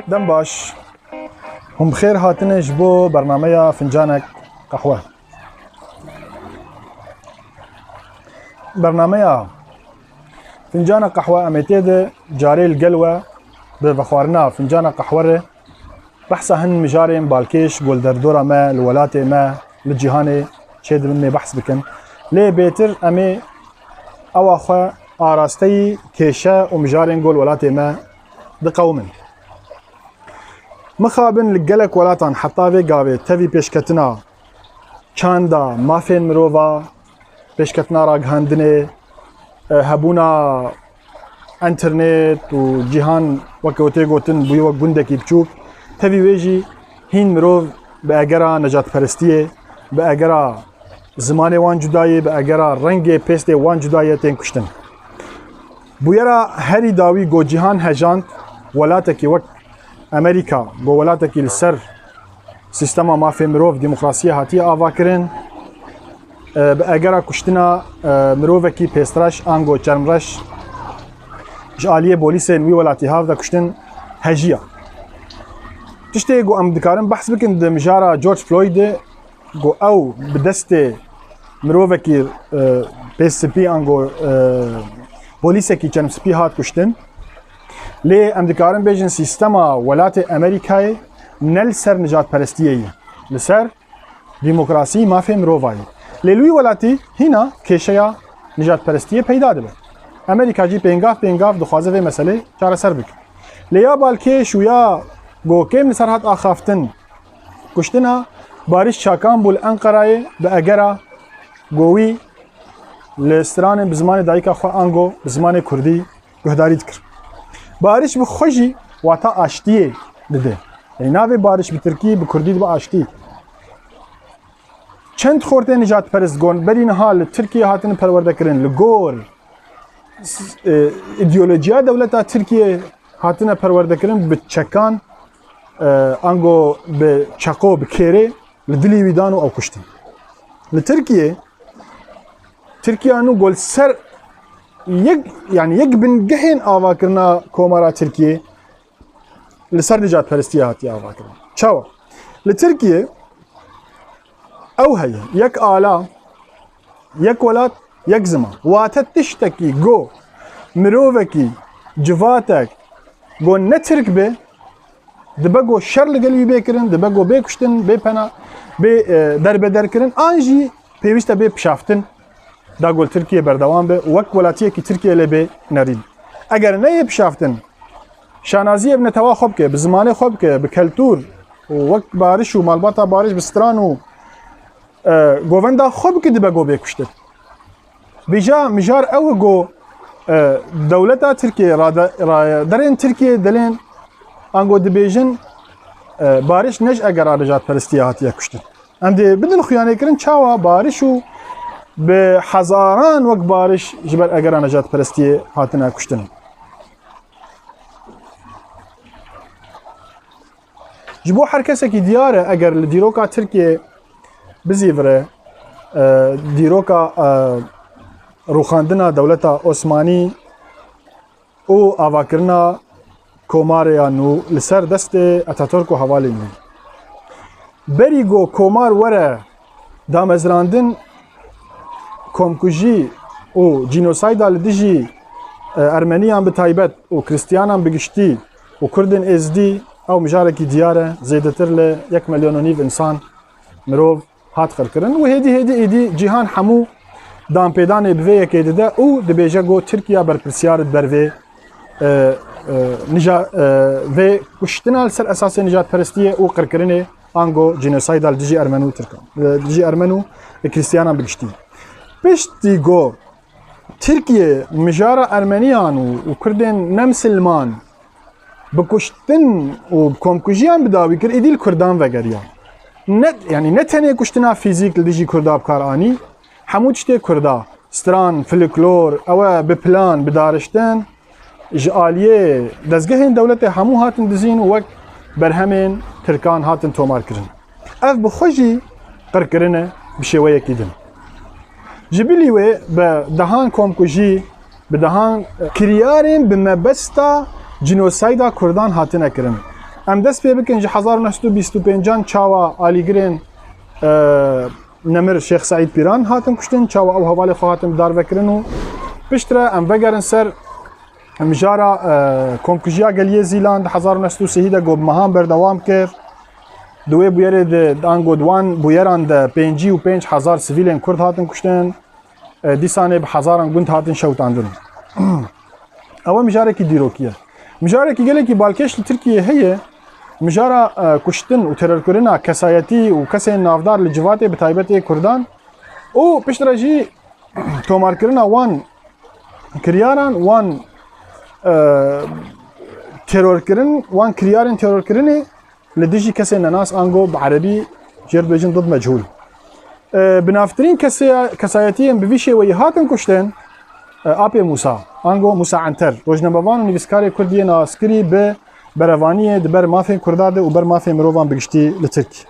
دم باش هم بخير هاتنه جبو برنامه فنجانك قهوه برنامه فنجان قهوه اميتيد جاري القلوه بفخوارنا فنجان قهوه بحث هن مجارين بالكيش قول دردورة ما الولات ما للجهاني شيد مني بحث بكن ليه بيتر امي او اخوة آراستي كيشا ومجارين قول ولات ما دقومن مخابن لقلك ولاتان حطاوي قاوي تفي بيشكتنا چاندا مافين مروفا بيشكتنا راقهاندني هبونا انترنت و جهان وكوتي قوتن بيوك بندكي بچوك تفي ويجي هين مروف بأجرا نجات پرستيه بأجرا زمانه وان جدایه بأجرا رنگ پسته وان جدایه تین کشتن بویرا هری داوی گو جهان هجاند ولاتکی وقت امریکا گو ولاتکی لسر سیستما مافی مروف ديمقراطيه هاتي آوا کرن بأجرا کشتنا مروفکی پسترش آنگو چرمرش جالیه بولیس نوی ولاتی هاف دا کشتن هجیه تشتي جو ام دكارن بحث بكن مجارة جورج فلويد جو او بدست مروفكي بيس بي انجو بوليسكي كان سبي هات كشتن لي ام دكارن بيجن سيستما ولات امريكاي نل سر نجات پرستيه لسر ديمقراطي ما في مروفاي لوي ولاتي هنا كيشيا نجات پرستيه پیدا دبه امريكا جي بينغاف دخوازه في مساله چاره سر بك ليا بالكي شويا گو کم نسرحت آخافتن کشتنا بارش چاکان بول انقرای به اگرا گوی لستران بزمان دایکا خو آنگو بزمان کردی گهداریت کر بارش بخوشی واتا آشتیه دده یعنی ناوی بارش بترکی بکردی با آشتی چند خورده نجات پرست گون برین حال ترکیه هاتن پرورده کرن لگور ایدئولوژیا دولتا ترکیه هاتن پرورده کرن بچکان انگو به چاقو بکیره لدلی ویدانو او کشتن لترکیه انو گل سر یک بنگهین آوا کرنا کومارا ترکیه لسر نجات پرستی هاتی آوا کرنا چاوا لترکیه او هی یک آلا یک ولات یک زمان واتت تشتکی گو مروفکی جواتک گو نترک به دبگو شر لگلی بیکرن دبگو بیکشتن بیپنا بی دربدر کرن آنجی پیوسته بی پشافتن دا گل ترکیه بردوام به وقت ولاتیه کی ترکیه لبی نرید اگر نه پشافتن شانازی ابن توا خوب که بزمانه خوب که بکلتور و وقت بارش و مالباتا بارش بستران و گووندا خوب که دبگو بیکشتن بیجا مجار او گو دولتا ترکیه را درین ترکیه دلین انگو دبیجن بارش نج اگر آرجات پرستی هاتیه کشتن ام دی بدن خیانه کرن چاوا بارشو به هزاران وقت بارش جبر اگر آرجات پرستی هاتنه کشتن جبو هر کسی که دیاره اگر لدیروکا ترکیه بزیوره دیروکا روخاندنا دولتا عثمانی او آواکرنا کوماریا نو لسر دست اتاتورک و حوالی نو بریگو کومار وره دامزراندن کومکوژی و جینوسایدا لدیجی ارمنیان به تایبت و کریستیانان بگشتی و کردن ازدی او مجارکی دیاره زیدتر ل 1.5 میلیون انسان مروف هات خلکرن و هدی جهان همو دام پیدان بوی که دیده او دبیجه گو ترکیه برپرسیارت بروی و کشتنا سر اساس نجات پرستیه او قرکرنه آنگو جنوسایدال دیجی ارمنو ترکان دیجی ارمنو کریستیانان بگشتی پشتی گو ترکیه مجارا ارمنیان و کردن نمسلمان بکشتن و کمکوژیان بداوی کر ایدیل کردان وگریان یعنی نه تنه کشتنا فیزیک دیجی کرداب کارانی همو چته کردا ستران فلکلور او بپلان بدارشتن جالیه دزگه دولت همو هاتن دزین و وقت برهمین ترکان هاتن تومار کرن اف بخوشی قرکرنه بشویه کیدن جبلی و به دهان کمکوژی به دهان کریارین به مبستا جنوسایدا کردان هاتنه کرن ام دست پی بکن جی 1925 چاوا آلیگرین نمر شیخ سعید پیران هاتم کشتن چاوا او حوالی خو هاتم دار وکرن و پشتره ام وگرن سر مجارا کمکجیا گلیه زیلاند 1903 ده گوب مهام بردوام کرد دوی بویره ده آنگو دوان بویران ده 55,000 سیویلین کرد هاتن کشتن دیسانه به هزاران گوند هاتن شوتاندن اول مجاره کی دیروکیه مجاره کی گله کی بالکش ترکیه هي مجاره کشتن و ترور کردن کسایتی و کسی نافدار لجوات به تایبت کردان او پشتراجی تومار کردن وان کریاران وان ترور کردن وان کریارن ترور کردن لدیجی کسی ناس آنگو بعربی جرد بجن ضد مجهول بنافترین کسایتی به ویشه و هاتن کشتن آپی موسا آنگو موسا عنتر روزنامه‌وان و نویسکار کردی ناسکری به بروانی دبر مافی کرداده و بر مافی مروان بگشتی لترک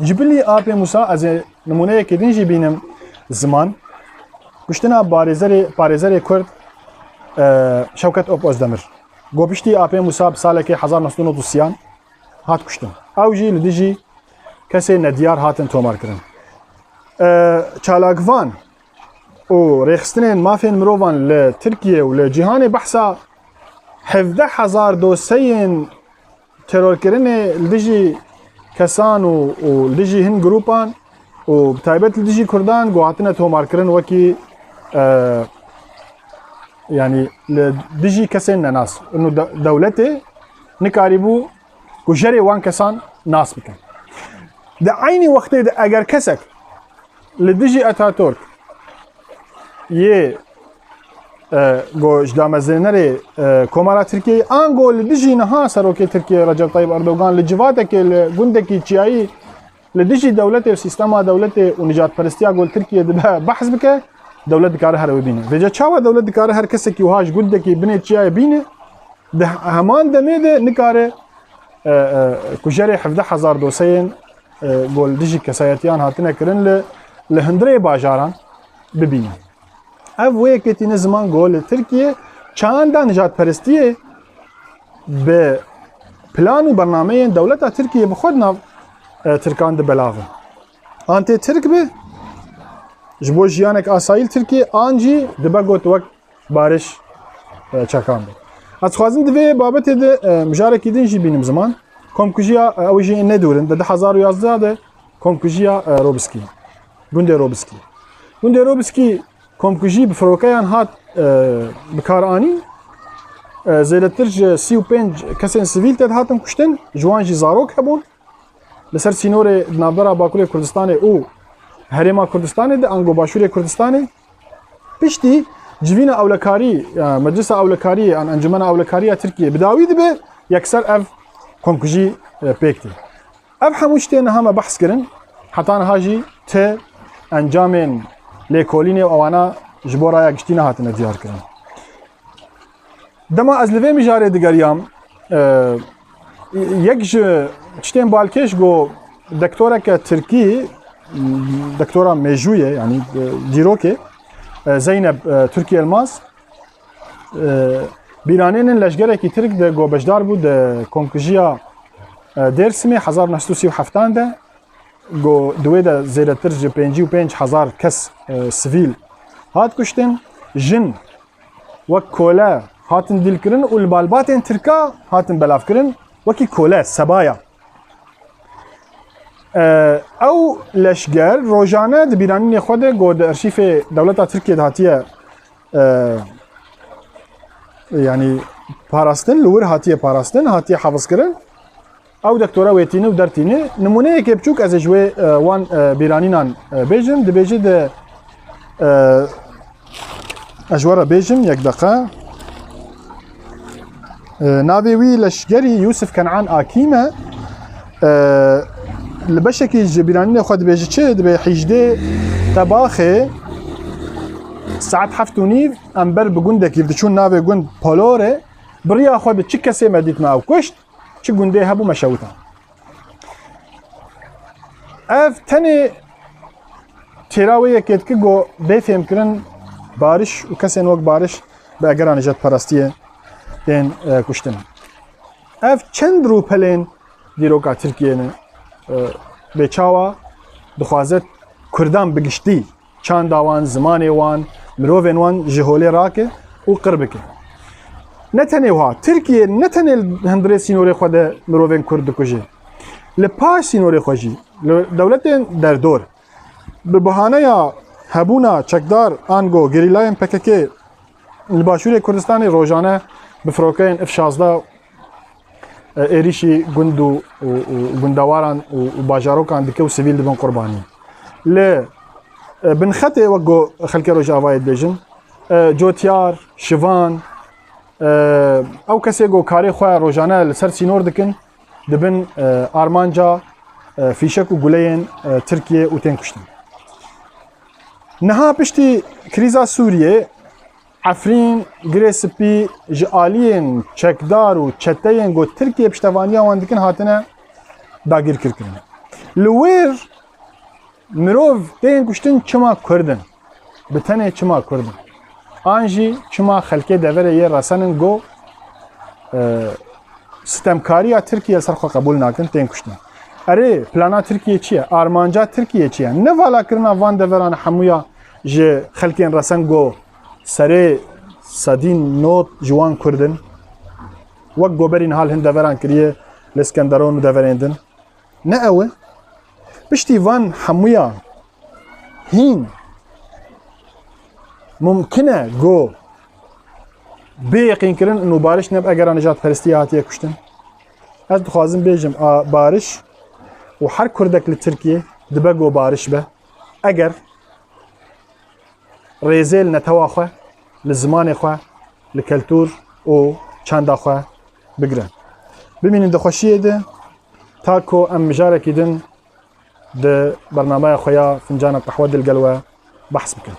جبلی آپی موسا از نمونه که دینجی بینم زمان کشتنا پارێزەرێ کورد شەوکەت ئۆپۆزدەمر گۆپشتی ئاپێ موسا ساڵێکی 1930 هات کوشتن ئەو ژی لە دژی کەسێ نەدیار هاتن تۆمارکردن چالاکڤان و ڕێخستنێن مافێن مرۆڤان لە ترکیە و لە جیهانێ بەحسا 17,000 دۆسەیên تێرۆرکردنê li dijî kesan û li dijî hin grûpan û bi taybet li dijî Kurdan gohatine tômarkirin wekî yani li dijî kesên nenas û dewletê nikarîbû ku jerê wan kesan nas bikin. Di aynî wextê de eger kesek li dijî Atatürk yê got ji damezrênerê Komara Tirkiyeyê an got li dijî niha serokê Tirkiye Recep Tayyip Erdogan li civatekê li gundekî çiyayî li dijî dewletê sîstema dewletê û nijadperestiya gol Tirkiye dibe behs bike dewlet dikare here wê bîne. Vêce çawa dewlet dikare her kesekî wiha ji gundekî binê çiyayê bîne di heman demê de nikare ku jerê 17,000 doseyên gol dijî kesayetiyan hatine kirin li hundirê bajaran bibîne. Ev wê ketîne ziman gol li Tirkiye çanda nijadperestiyê bi plan û bernameyên dewleta Tirkiye bi xwe nav Tirkan dibelavin. An tê Tirk be ji bo jiyanek asayî Tirkiye an jî dibe got wek bariş çekan be. Ez dixwazim di vê babetê de mijarekî din jî bînim ziman komkujiya ew jî nedûrin di 2011 de komkujiya Robiskî gundê Robiskî. Gundê Robiskî komkujî bi firokeyan hat bikaranî zêdetir ji 35 kesên sivîl tê hatin kuştin ji wan jî zarok hebûn li ser sînorê navbera Bakurê Kurdistanê û Herêma Kurdistanê de an got Başûrê Kurdistanê piştî civîna ewlekarî Meclisa Ewlekariyê an Encumena Ewlekariya Tirkiye bi dawî dibe yekser ev komkujî pêk tê. Ev hemû ştê niha me behs kirin heta niha jî ti encamên lêkolînê û ewana ji bo raya giştî nehatine diyar kirin. Dema ez li vê mijarê digeriyam yek ji tiştên balkêş got doktoreke Tirkî doktora Mejûyê yani dîrokê Zeynep Türkiye Elmas bîranên leşgerekî Tirk de got bejdar bû di komkujiya Dêrsimê 1937 de got duwê de zêdetir ji 55,000 kes sivîl hat kuştin jin wek kole hatin dîlkirin û li balbatên Tirka hatin belavkirin wekî kole sebaya. Ew leşger rojane di bîranînê xwe de got di arşîfê dewleta Tirkiye de hatiye yani parastin li wir hatiye parastin hatiye hevizkirin ew doktora wêtîne û dertîne nimuneyekê biçûk ez ê ji wê wan bîranînan bêjim dibêje de ez ji we re bêjim yek deqe navê wî leşgerî Yusuf Kenan Akîm e li beşekî ji bîranînê xwe dibêje çi dibe 18 Tebaxê saet 7:30 em ber bi gundekî diçûn navê gund Polorê biriya xwe bi çi kesê me dît me ew kuşt çi gundê hebû me şewita. Ev tenê têra wê yekê dike got bê fêmkirin bariş û kesên wek bariş bi egera nijadperestiyê tên kuştin. Ev çend rûpelên dîroka Tirkiye ne bêçawa dixwazet Kurdan bi giştî çanda wan, zimanê wan, mirovên wan ji holê rake û qir bike. Ne tenê wiha, Tirkiye ne tenê hundirê sînorê xwe de mirovên Kurd dikuje. Li paş sînorê xwe jî li dewletên derdor bi bihaneya hebûna çekdar an got gerîlayên PKK li başûrê Kurdistanê rojane bi firokeyên F-16 êrişî gund û gundewaran û bajarokan dike û sivîl dibin qurbanî. Li binxetê wek got xelkê Rojavayê dibêjin, Cotyar, Şivan, ew kesê got karê xwe rojane li ser sînor dikin, dibin armanca fîşek û guleyên Tirkiye û tên kuştin. Niha piştî krîza Sûriyê, Efrîn, girê spî ji aliyên çekdar û çeteyên got Tirkiye piştevaniya wan dikin hatine dagîrkirkirin. Li wêr mirov tên kuştin çima Kurdin, bi tenê çima Kurdin. An jî çima xelkê deverê yê rasenin got sistemkariya Tirkiye ser xwe qebûl nakin tên kuştin. Erê plana Tirkiye çi ye? Armanca Tirkiye çi ye? Ne valakirina van deveran hemûya ji xelkên resen got serê sedîn not ji wan Kurdin, wek goberîn hal hin deveran kiriye li Skenderon û deverên din. Ne ew e? Piştî van hemûya hîn mumkin e got bêyaqînkirin û bariş neb egera nijadperestiyê hatiye kuştin. Ez dixwazim bêjim bariş û her Kurdek li Tirkiye dibe got bariş be eger rêzê li netewa xwe, li zimanê xwe, li keltûr û çanda xwe bigirin. Bimînin di xweşiyê de ta ku em mijarekî din di bernameya xwe ya fincana qehwe dil gel we behs bikin.